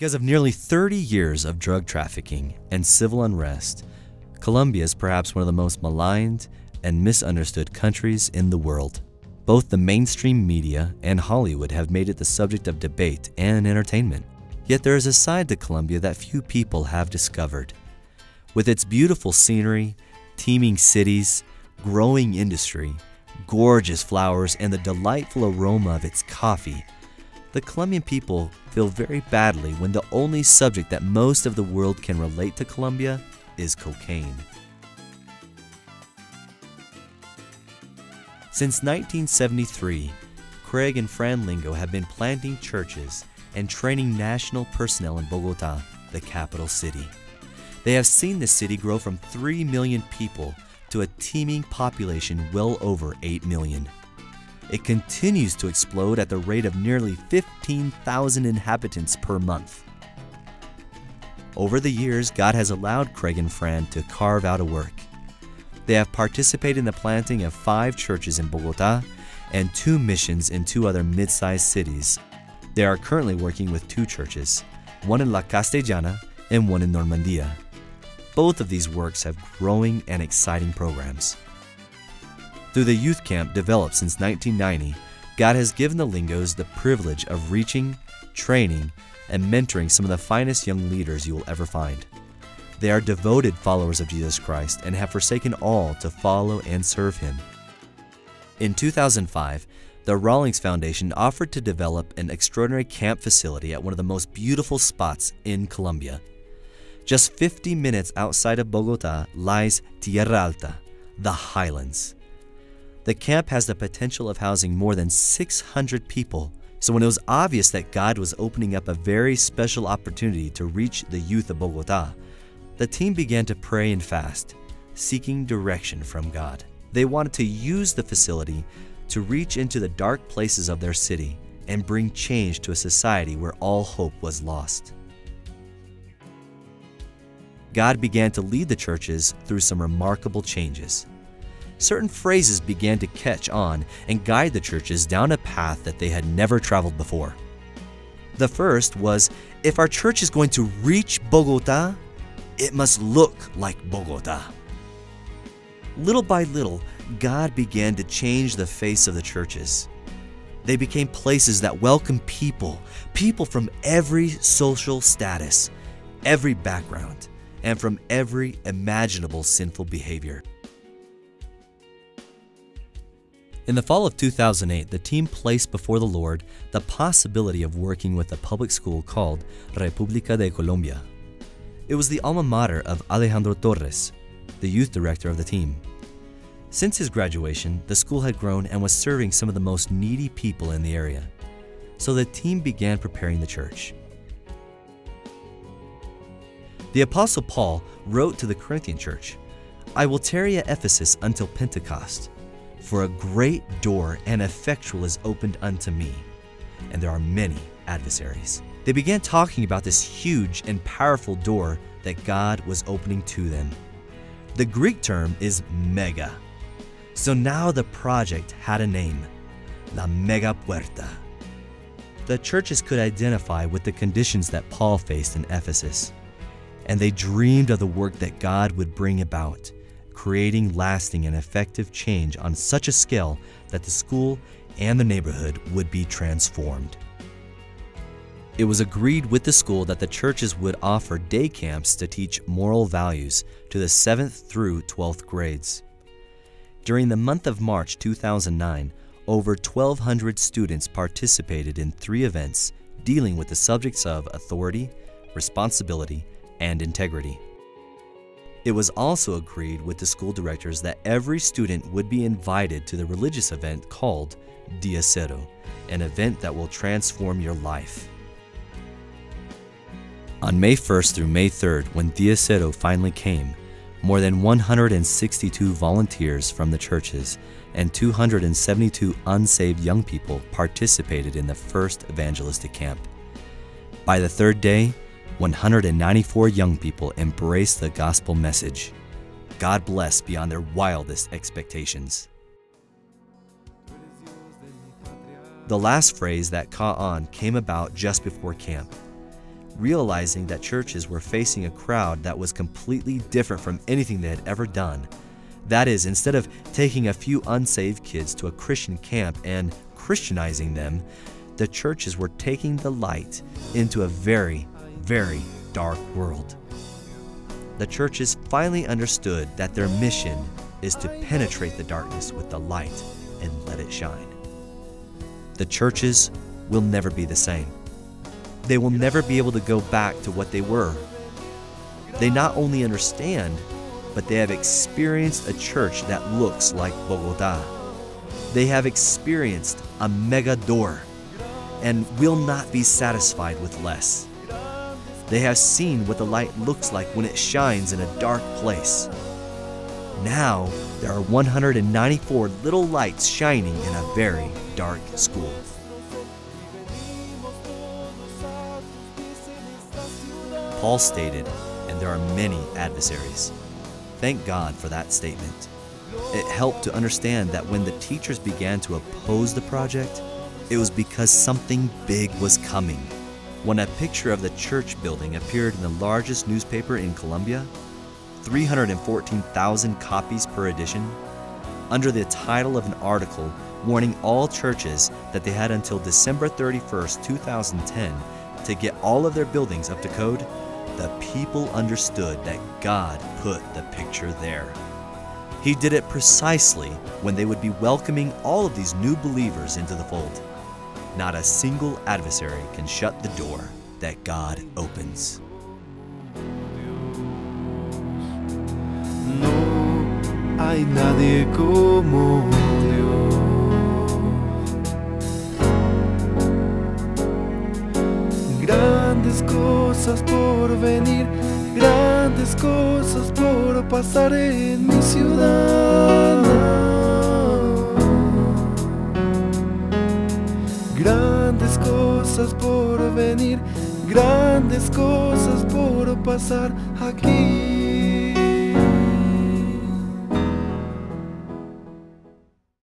Because of nearly 30 years of drug trafficking and civil unrest, Colombia is perhaps one of the most maligned and misunderstood countries in the world. Both the mainstream media and Hollywood have made it the subject of debate and entertainment. Yet there is a side to Colombia that few people have discovered. With its beautiful scenery, teeming cities, growing industry, gorgeous flowers, and the delightful aroma of its coffee, the Colombian people feel very badly when the only subject that most of the world can relate to Colombia is cocaine. Since 1973, Craig and Fran Lingo have been planting churches and training national personnel in Bogotá, the capital city. They have seen the city grow from 3 million people to a teeming population well over 8 million. It continues to explode at the rate of nearly 15,000 inhabitants per month. Over the years, God has allowed Craig and Fran to carve out a work. They have participated in the planting of 5 churches in Bogotá and 2 missions in 2 other mid-sized cities. They are currently working with 2 churches, one in La Castellana and one in Normandia. Both of these works have growing and exciting programs. Through the youth camp developed since 1990, God has given the Lingos the privilege of reaching, training, and mentoring some of the finest young leaders you will ever find. They are devoted followers of Jesus Christ and have forsaken all to follow and serve Him. In 2005, the Rawlings Foundation offered to develop an extraordinary camp facility at one of the most beautiful spots in Colombia. Just 50 minutes outside of Bogotá lies Tierra Alta, the highlands. The camp has the potential of housing more than 600 people, so when it was obvious that God was opening up a very special opportunity to reach the youth of Bogotá, the team began to pray and fast, seeking direction from God. They wanted to use the facility to reach into the dark places of their city and bring change to a society where all hope was lost. God began to lead the churches through some remarkable changes. Certain phrases began to catch on and guide the churches down a path that they had never traveled before. The first was, if our church is going to reach Bogotá, it must look like Bogotá. Little by little, God began to change the face of the churches. They became places that welcome people from every social status, every background, and from every imaginable sinful behavior. In the fall of 2008, the team placed before the Lord the possibility of working with a public school called República de Colombia. It was the alma mater of Alejandro Torres, the youth director of the team. Since his graduation, the school had grown and was serving some of the most needy people in the area. So the team began preparing the church. The Apostle Paul wrote to the Corinthian church, "I will tarry at Ephesus until Pentecost, for a great door and effectual is opened unto me, and there are many adversaries." They began talking about this huge and powerful door that God was opening to them. The Greek term is mega. So now the project had a name, La Mega Puerta. The churches could identify with the conditions that Paul faced in Ephesus, and they dreamed of the work that God would bring about, creating lasting and effective change on such a scale that the school and the neighborhood would be transformed. It was agreed with the school that the churches would offer day camps to teach moral values to the 7th through 12th grades. During the month of March 2009, over 1,200 students participated in 3 events dealing with the subjects of authority, responsibility, and integrity. It was also agreed with the school directors that every student would be invited to the religious event called Dia Cero, an event that will transform your life. On May 1st through May 3rd, when Dia Cero finally came, more than 162 volunteers from the churches and 272 unsaved young people participated in the first evangelistic camp. By the 3rd day, 194 young people embraced the gospel message. God bless beyond their wildest expectations. The last phrase that caught on came about just before camp. realizing that churches were facing a crowd that was completely different from anything they had ever done. That is, instead of taking a few unsaved kids to a Christian camp and Christianizing them, the churches were taking the light into a very, very dark world. The churches finally understood that their mission is to penetrate the darkness with the light and let it shine. The churches will never be the same. They will never be able to go back to what they were. They not only understand, but they have experienced a church that looks like Bogota. They have experienced a mega door and will not be satisfied with less. They have seen what the light looks like when it shines in a dark place. Now there are 194 little lights shining in a very dark school. Paul stated, and there are many adversaries. Thank God for that statement. It helped to understand that when the teachers began to oppose the project, it was because something big was coming. When a picture of the church building appeared in the largest newspaper in Colombia, 314,000 copies per edition, under the title of an article warning all churches that they had until December 31st, 2010 to get all of their buildings up to code, the people understood that God put the picture there. He did it precisely when they would be welcoming all of these new believers into the fold. Not a single adversary can shut the door that God opens. No hay nadie como Dios. Grandes cosas por venir, grandes cosas por pasar en mi ciudad. Grandes cosas por venir, grandes cosas por pasar aquí.